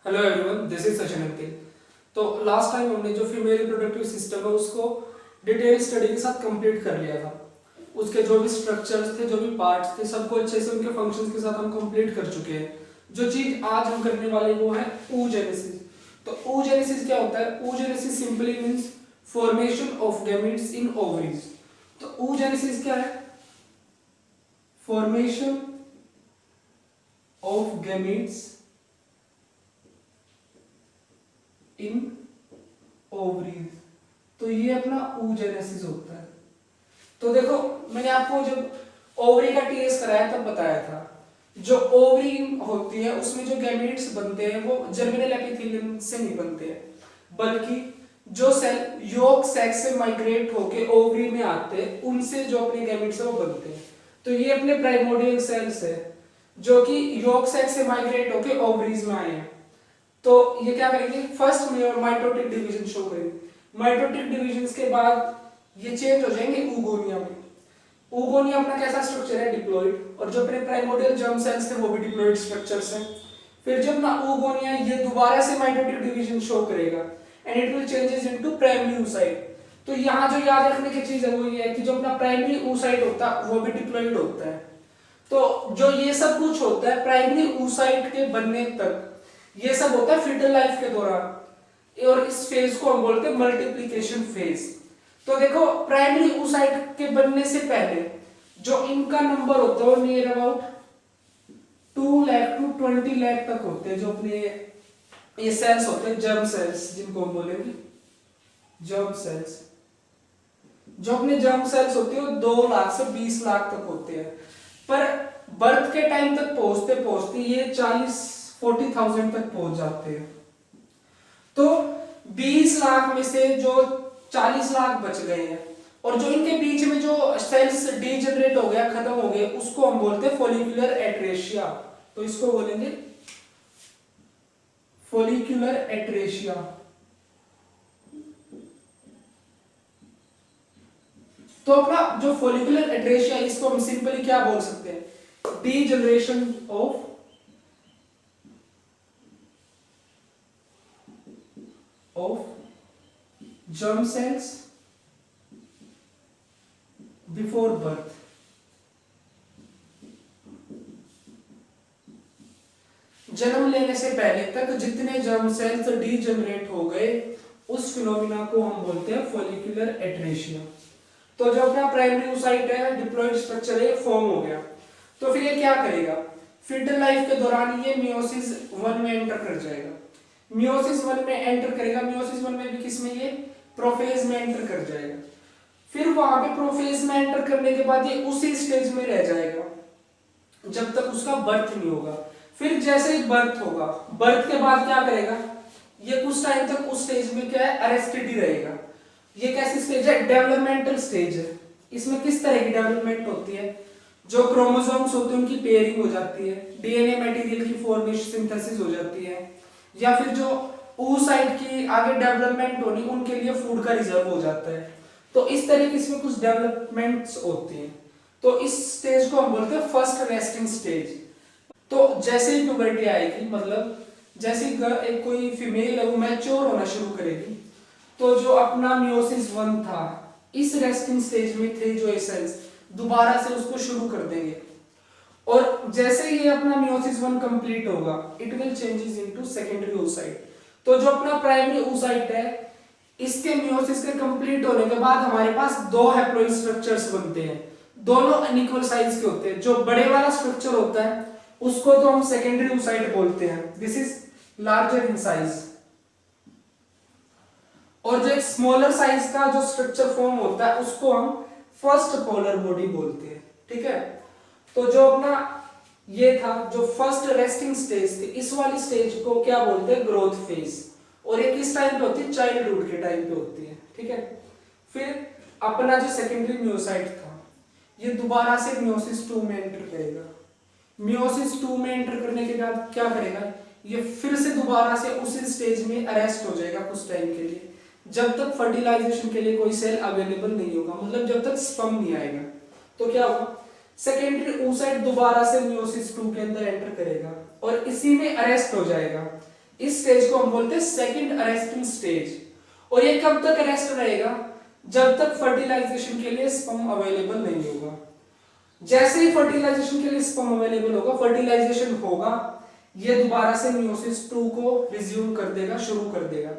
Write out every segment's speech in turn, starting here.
Hello everyone, this is Sachin uncle. तो last time हमने जो फीमेल रिप्रोडक्टिव सिस्टम है उसको डिटेल स्टडी के साथ कंप्लीट कर लिया था। उसके जो भी स्ट्रक्चर्स थे, जो भी पार्ट्स थे, सबको अच्छे से उनके फंक्शंस के साथ हम कंप्लीट कर चुके हैं। जो चीज आज हम करने वाले वो है oogenesis। तो oogenesis क्या होता है? oogenesis simply means formation of gametes in ovaries. तो oogenesis क्या है? Formation of gametes in ovaries. तो ये अपना oogenesis होता है। तो देखो, मैंने आपको जब ओवरी का टीएस कराया तब बताया था, जो ओवरी होती है उसमें जो गैमेट्स बनते हैं वो जर्मिनल एपिथेलियम से नहीं बनते हैं, बल्कि जो सेल यॉर्क सैक से माइग्रेट होके ओवरी में आते हैं उनसे जो अपने गैमेट्स है वो बनते हैं। तो ये अपने प्राइमोर्डियल सेल्स है जो कि यॉर्क सैक से माइग्रेट होके ओवरीज में आए हैं। तो ये क्या करेंगे? फर्स्ट में माइटोटिक डिवीजन शो करेंगे। माइटोटिक डिवीजन के बाद ये चेंज हो जाएंगे ऊगोनिया में। ऊगोनिया अपना कैसा स्ट्रक्चर है? डिप्लॉइड। और जो अपने प्राइमोर्डियल जर्म सेल्स थे वो भी डिप्लॉइड स्ट्रक्चर्स हैं। फिर जब ना ऊगोनिया ये दोबारा से माइटोटिक डिवीजन शो करेगा and it will changes into primary oocyte। तो यहाँ जो याद रखने की चीज है वो ये है कि जो अपना प्राइमरी oocyte होता है वो भी डिप्लॉइड होता है। तो जो ये सब कुछ होता है प्राइमरी oocyte के बनने तक, ये सब होता है फीटल लाइफ के दौरान, और इस फेज को हम बोलते हैं मल्टीप्लिकेशन फेज। तो देखो, प्राइमरी oocyte के बनने से पहले जो इनका नंबर होता है वो near about 2 lakh to 20 lakh तक होते हैं। जो अपने ये सेल्स होते हैं, जर्म सेल्स जिनको हम बोलेंगे जर्म सेल्स, जो अपने जर्म सेल्स होते हैं वो 2 लाख से 20 लाख तक होते हैं। पर बर्थ के टाइम तक पहुंचते पहुंचते ये 40,000 तक पहुंच जाते हैं। तो 20 लाख में से जो 40 लाख बच गए हैं और जो इनके बीच में जो सेल्स डीजनरेट हो गया, खत्म हो गए, उसको हम बोलते हैं फॉलिकुलर एट्रेशिया। तो इसको बोलेंगे फॉलिकुलर एट्रेशिया। तो अपना जो फॉलिकुलर एट्रेशिया, इसको हम सिंपली क्या बोल सकते हैं? Degeneration of germ cells before birth। जन्म लेने से पहले तक जितने जर्म सेल्स डीजनरेट हो गए उस फिनोमिना को हम बोलते हैं फॉलिकुलर एट्रेशिया। तो जो अपना प्राइमरी oocyte है, डिप्लॉइड स्ट्रक्चर है, फॉर्म हो गया। तो फिर ये क्या करेगा? फीटल लाइफ के दौरान ये मियोसिस 1 में एंटर कर जाएगा। मियोसिस 1 में एंटर करेगा। मियोसिस 1 में भी किसमें? ये प्रोफेज में एंटर कर जाएगा। फिर वहां पे प्रोफेज में एंटर करने के बाद ये उसी स्टेज में रह जाएगा जब तक उसका बर्थ नहीं होगा। फिर जैसे ही बर्थ होगा, बर्थ के बाद क्या करेगा? ये कुछ टाइम तक उस स्टेज में क्या है? अरेस्टेड ही रहेगा। ये कैसी स्टेज है? डेवलपमेंटल स्टेज है। इसमें किस तरह की डेवलपमेंट होती है? जो क्रोमोसोम्स होते हैं उनकी पेयरिंग हो जाती है, डीएनए मटेरियल की फॉर्मेशन सिंथेसिस हो जाती है, या फिर जो oocyte की आगे डेवलपमेंट होनी उनके लिए फूड का रिजर्व हो जाता है। तो इस तरह की इसमें कुछ डेवलपमेंट्स होती हैं। तो इस स्टेज को हम बोलते हैं फर्स्ट रेस्टिंग स्टेज। तो जैसे ही प्यूबर्टी आएगी, मतलब जैसे एक कोई फीमेल है वो मैच्योर होना शुरू करेगी, तो जो अपना मियोसिस 1 था इस रेस्टिंग स्टेज में थे जो सेल्स दोबारा से उसको शुरू कर देंगे। और जैसे ही अपना मियोसिस 1 कंप्लीट होगा it will changes into secondary oocyte। तो जो अपना प्राइमरी oocyte है, इसके मियोसिस के कंप्लीट होने के बाद हमारे पास 2 हैप्लॉइड स्ट्रक्चर्स बनते हैं। दोनों अनइक्वल साइज के होते हैं। जो बड़े वाला स्ट्रक्चर होता है उसको तो हम सेकेंडरी oocyte बोलते हैं, this is larger in size. और जो एक स्मॉलर साइज का जो स्ट्रक्चर फॉर्म होता है उसको हम फर्स्ट पोलर बॉडी बोलते हैं। ठीक है। तो जो अपना ये था जो फर्स्ट रेस्टिंग स्टेज थी, इस वाली स्टेज को क्या बोलते हैं? Growth phase. और ये किस टाइम पे होती है? चाइल्डहुड के टाइम पे होती है। ठीक है। फिर अपना जो सेकेंडरी मियोसाइट था ये दोबारा से मियोसिस 2 में एंटर करेगा। मियोसिस 2 में एंटर करने के बाद क्या करेगा? ये फिर से दोबारा से उसी स्टेज में अरेस्ट हो जाएगा कुछ टाइम के लिए, जब तक फर्टिलाइजेशन के लिए कोई सेल अवेलेबल नहीं होगा, मतलब जब तक स्पर्म नहीं आएगा। तो क्या होगा? सेकेंडरी oocyte दोबारा से मियोसिस 2 के अंदर एंटर करेगा और इसी में अरेस्ट हो जाएगा। इस स्टेज को हम बोलते हैं सेकंड अरेस्टिंग स्टेज। और ये कब तक अरेस्ट रहेगा? जब तक फर्टिलाइजेशन के लिए स्पर्म अवेलेबल नहीं होगा। जैसे ही फर्टिलाइजेशन के लिए स्पर्म अवेलेबल होगा, फर्टिलाइजेशन होगा, ये दोबारा से मियोसिस 2 को रिज्यूम कर देगा, शुरू कर देगा।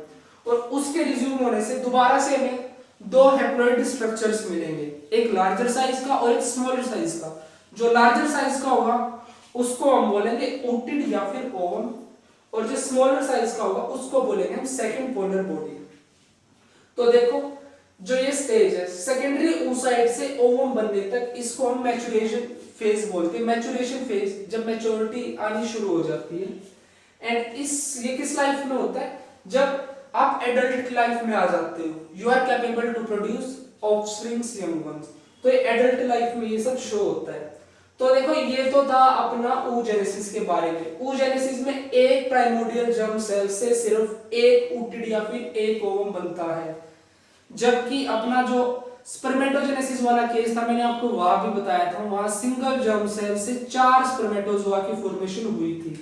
और उसके रिज्यूम होने से दोबारा से हमें दो हैप्लॉइड स्ट्रक्चर्स मिलेंगे, एक लार्जर साइज का और एक स्मॉलर साइज का। जो लार्जर साइज का होगा उसको हम बोलेंगे ओटिड या फिर ओवम, और जो स्मॉलर साइज का होगा उसको बोलेंगे हम सेकंड पोलर बॉडी। तो देखो जो ये स्टेज है सेकेंडरी oocyte से ओवम बनने तक, इसको हम मैच्योरेशन फेज बोलते हैं। मैच्योरेशन फेज जब मैच्योरिटी आनी शुरू हो जाती है, एंड ये किस लाइफ में होता है? जब आप एडल्ट लाइफ में आ जाते हो, you are capable to produce offsprings young ones. तो ये एडल्ट लाइफ में ये सब शो होता है। तो देखो ये तो था अपना oogenesis के बारे में। oogenesis में एक प्राइमोर्डियल जर्म सेल से सिर्फ एक oocyte या फिर एक ओवम बनता है, जबकि अपना जो स्पर्मेटोजेनेसिस वाला केस था मैंने आपको वहां भी बताया था, वहां सिंगल जर्म सेल से 4 स्पर्मेटोजोआ की फॉर्मेशन हुई थी।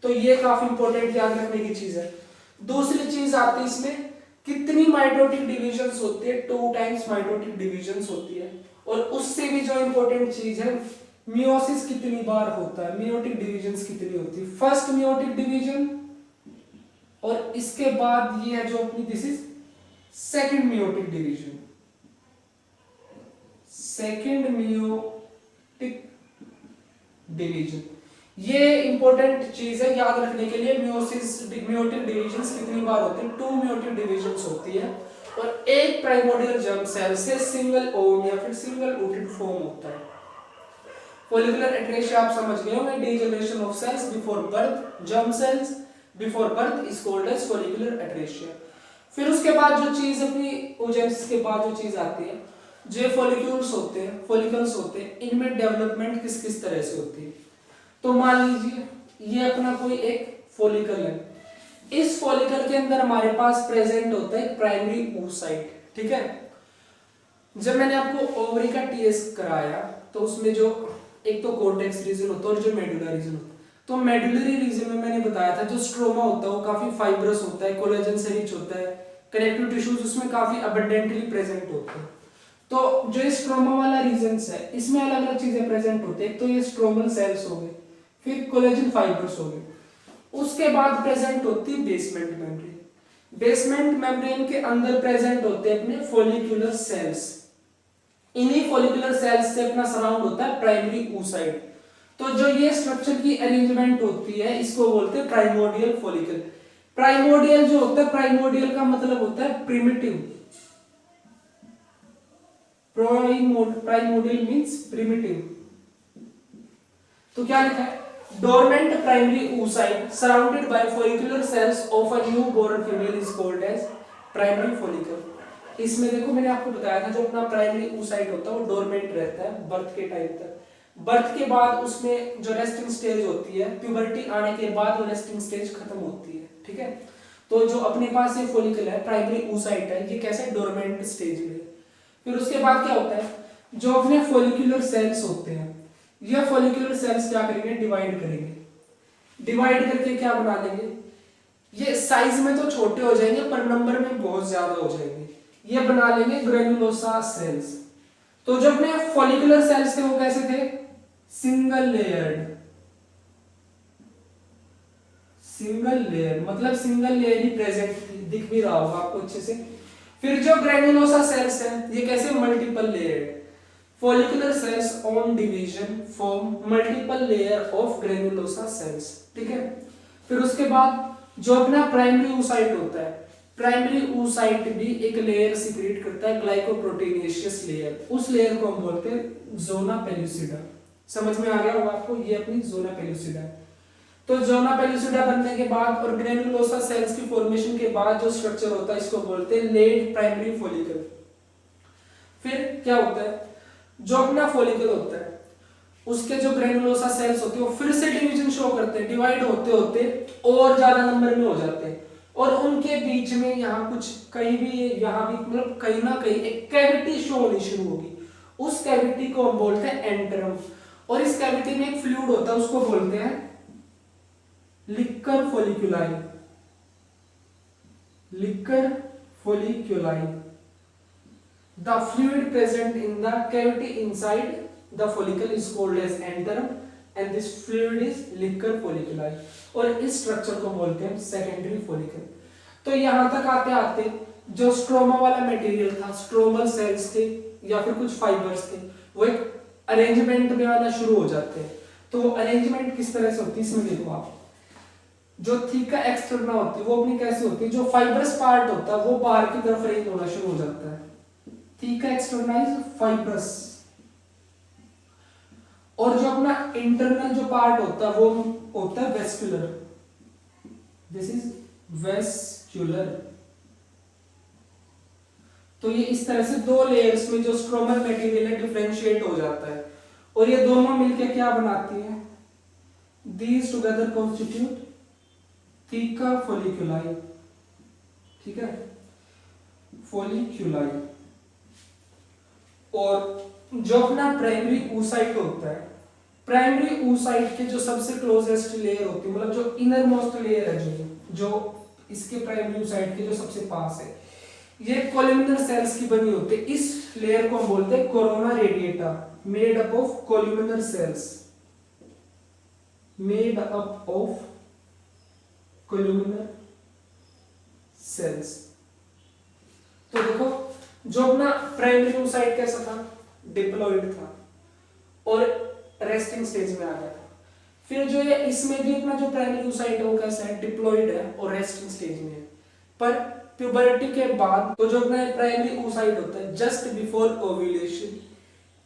तो ये काफी इंपॉर्टेंट याद रखने की चीज है। दूसरी चीज आती है इसमें कितनी माइटोटिक डिविजन्स होती है? 2 टाइम्स माइटोटिक डिविजन्स होती है। और उससे भी जो इंपॉर्टेंट चीज है मियोसिस कितनी बार होता है, मियोटिक डिविजन्स कितनी होती है? फर्स्ट मियोटिक डिवीजन, और इसके बाद ये है जो अपनी this is second meiotic division. Second meiotic division ये इंपॉर्टेंट चीज है याद रखने के लिए। मियोटिक डिविजन्स कितनी बार होते हैं? 2 मियोटिक डिविजन्स होती है, और एक प्राइमोर्डियल जर्म सेल से सिंगल ओवम या फिर सिंगल oocyte फॉर्म होता है। फॉलिकुलर एट्रेशिया आप समझ गए होंगे, degeneration of cells before birth, germ cells before birth is called as follicular atresia. फिर उसके बाद जो चीज अपनी oogenesis के बाद जो चीज आती है, जो फॉलिक्यूल्स होते हैं, फॉलिकल्स होते हैं, इनमें डेवलपमेंट किस किस तरह से होती है? तो मान लीजिए ये अपना कोई एक फॉलिकल है, इस फॉलिकल के अंदर हमारे पास प्रेजेंट होता है प्राइमरी oocyte, ठीक है। जब मैंने आपको ओवरी का टीएस कराया तो उसमें जो एक तो कॉर्टेक्स रीजन होता है और जो मेडुला रीजन होता है। तो मेडुलरी रीजन में मैंने बताया था जो स्ट्रोमा होता है वो काफी फाइब्रस होता है, कोलेजन से रिच होता है, कनेक्टिव टिश्यूज उसमें काफी अबंडेंटली प्रेजेंट होते हैं। तो जो स्ट्रोमा वाला रीजन्स है इसमें अलग अलग चीजें प्रेजेंट होते हैं। तो ये स्ट्रोमल सेल्स हो गए, फिर कोलेजन फाइबर्स हो गए, उसके बाद प्रेजेंट होती है बेसमेंट मेम्ब्रेन। बेसमेंट मेम्ब्रेन के अंदर प्रेजेंट होते हैं अपने फॉलिकुलर सेल्स। इन्हीं फॉलिकुलर सेल्स से अपना सराउंड होता है प्राइमरी oocyte। तो जो ये स्ट्रक्चर की अरेंजमेंट होती है इसको बोलते हैं प्राइमोर्डियल फॉलिकल। प्राइमोर्डियल जो होता है, प्राइमोर्डियल का मतलब होता है प्रिमिटिव। Primordial means primitive. तो क्या लिखा है? Dormant primary oocyte surrounded by follicular cells of a new born female is called as primary follicle. इसमें देखो मैंने आपको बताया था जो अपना प्राइमरी oocyte होता है वो डोरमेंट रहता है बर्थ के टाइम तक। बर्थ के बाद उसमें जो रेस्टिंग स्टेज होती है, प्यूबर्टी आने के बाद वो रेस्टिंग स्टेज खत्म होती है, ठीक है। तो जो अपने पास ये फॉलिकल है, प्राइमरी oocyte है, ये कैसे डोरमेंट स्टेज में। फिर उसके बाद क्या होता है, जो अपने फॉलिकुलर सेल्स होते हैं, ये फॉलिकुलर सेल्स क्या करेंगे? डिवाइड करेंगे। डिवाइड करके क्या बना लेंगे? ये साइज में तो छोटे हो जाएंगे पर नंबर में बहुत ज्यादा हो जाएंगे। ये बना लेंगे ग्रेनुलोसा सेल्स। तो जो अपने फॉलिकुलर सेल्स थे वो कैसे थे? Single layered. सिंगल लेयर मतलब सिंगल लेयर ही प्रेजेंट थी, दिख भी रहा होगा आपको अच्छे से। फिर जो ग्रेनुलोसा सेल्स हैं ये कैसे? Multiple layered. Follicular cells on division form multiple layer of granulosa cells, ठीक है। फिर उसके बाद जो अपना प्राइमरी oocyte होता है, प्राइमरी oocyte भी एक लेयर सिक्रीट करता है, ग्लाइकोप्रोटीनेशियस लेयर। उस लेयर को हम बोलते हैं जोना पेलुसिडा। समझ में आ गया होगा आपको, ये अपनी जोना पेलुसिडा है। तो जोना पेलुसिडा बनने के बाद और ग्रेनुलोसा सेल्स की फॉर्मेशन के बाद जो स्ट्रक्चर होता है इसको बोलते हैं लेड प्राइमरी फॉलिकल। फिर क्या होता है, जो अपना फॉलिकल होता है उसके जो ग्रेनुलोसा सेल्स होते हैं वो फिर से डिवीजन शो करते हैं, डिवाइड होते होते और ज्यादा नंबर में हो जाते हैं, और उनके बीच में यहाँ कुछ कहीं भी यहाँ भी मतलब कहीं ना कहीं एक कैविटी शो होनी शुरू होगी। उस कैविटी को हम बोलते हैं एंटरम, और इस कैविटी में एक फ्लूइड होता है उसको बोलते हैं liquor फॉलिकुलाई। liquor folliculi. The fluid present in the cavity inside the follicle is called as antrum and this fluid is liquor folliculi. और इस स्ट्रक्चर को बोलते हैं सेकेंडरी फॉलिकल। तो यहाँ तक आते आते जो स्ट्रोमा वाला मटेरियल था, स्ट्रोमल सेल्स थे या फिर कुछ फाइबर्स थे, वो एक अरेंजमेंट में आना शुरू हो जाते हैं। तो वो अरेंजमेंट किस तरह से होती है इसमें देखो आप, जो थीका एक्सटर्ना होती है वो अपनी कैसे होती है, जो फाइबरस पार्ट होता है वो बाहर की तरफ अरेंज होना शुरू हो जाता है, थीका एक्सटर्ना इज फाइबरस, और जो अपना इंटरनल जो पार्ट होता है वो होता है वेस्कुलर, दिस इज वेस्कुलर। तो ये इस तरह से दो लेयर्स में जो स्ट्रोमल मटेरियल है डिफरेंशिएट हो जाता है और ये दोनों मिलकर क्या बनाती है, दीज टुगेदर कॉन्स्टिट्यूट थीका फोलिकुलाई, ठीक है, फोलिकुलाई। और जो अपना प्राइमरी oocyte होता है, प्राइमरी oocyte के जो सबसे क्लोजेस्ट लेयर होती है, मतलब जो इनर मोस्ट लेयर है, जो इसके प्राइमरी oocyte के जो सबसे पास है, ये कोल्यूमिनर सेल्स की बनी होती है। इस लेयर को हम बोलते हैं corona radiata, made up of columnar cells, made up of columnar cells. तो देखो जो अपना प्राइमरी oocyte कैसा था, डिप्लॉइड था और रेस्टिंग स्टेज में आ गया था। फिर जो ये इसमें भी अपना जो प्राइमरी oocyte है वो कैसा है, डिप्लॉइड है और रेस्टिंग स्टेज में है। पर प्यूबर्टी के बाद तो जो अपना प्राइमरी oocyte होता है, just before ovulation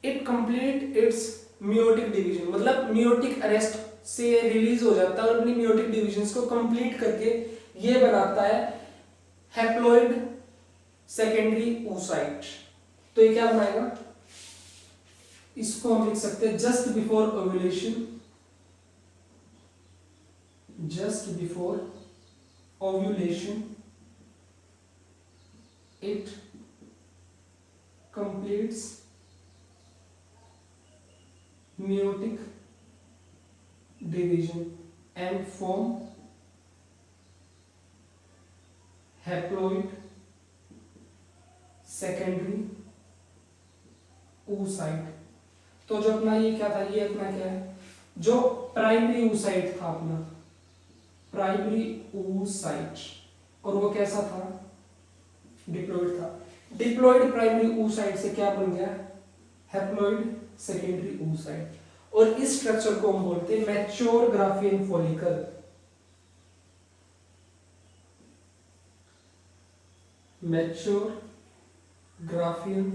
it complete it's meiotic division, मतलब मियोटिक अरेस्ट से रिलीज हो जाता है और अपनी मियोटिक डिविजन्स को कंप्लीट करके ये बनाता है हैप्लॉइड सेकेंडरी oocyte। तो ये क्या बनाएगा, इसको हम लिख सकते हैं just before ovulation, just before ovulation it completes meiotic division and form haploid secondary oocyte। तो जो अपना ये क्या था, ये अपना क्या है, जो प्राइमरी oocyte था अपना प्राइमरी oocyte, और वो कैसा था, डिप्लॉइड था। डिप्लॉइड प्राइमरी oocyte से क्या बन गया, हैप्लॉइड सेकेंडरी oocyte। और इस स्ट्रक्चर को हम बोलते हैं mature Graafian follicle, mature Graafian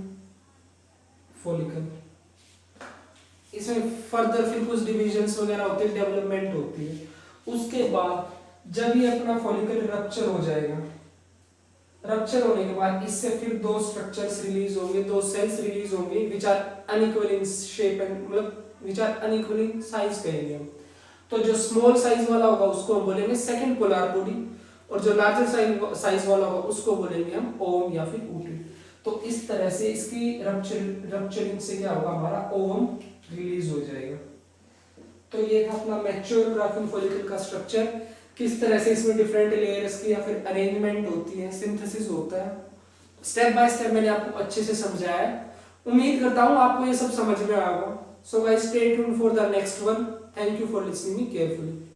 follicle. इसमें फर्दर फिर कुछ डिविजन्स वगैरह होते हैं, डेवलपमेंट होती है। उसके बाद जब ये अपना फॉलिकल रप्चर हो जाएगा, रप्चर होने के बाद इससे फिर दो स्ट्रक्चर्स रिलीज होंगे, दो सेल्स रिलीज होंगे which are unequal in shape and मतलब which are unequal in size कहेंगे हम। तो जो स्मॉल साइज वाला होगा उसको हम बोलेंगे सेकंड पोलर बॉडी, और जो लार्जर साइज वाला होगा उसको बोलेंगे हम ओवम या फिर ऊटिड। तो इस तरह से इसकी रप्चरिंग से क्या होगा, हमारा ओवम रिलीज हो जाएगा। तो ये था अपना मैच्योर ग्राफियन फॉलिकल का स्ट्रक्चर, किस तरह से इसमें डिफरेंट लेयर्स की या फिर अरेंजमेंट होती है, सिंथेसिस होता है। स्टेप बाय स्टेप मैंने आपको अच्छे से समझाया है, उम्मीद करता हूँ आपको ये सब समझ में आएगा। So guys stay tuned for the next one. Thank you for listening me carefully.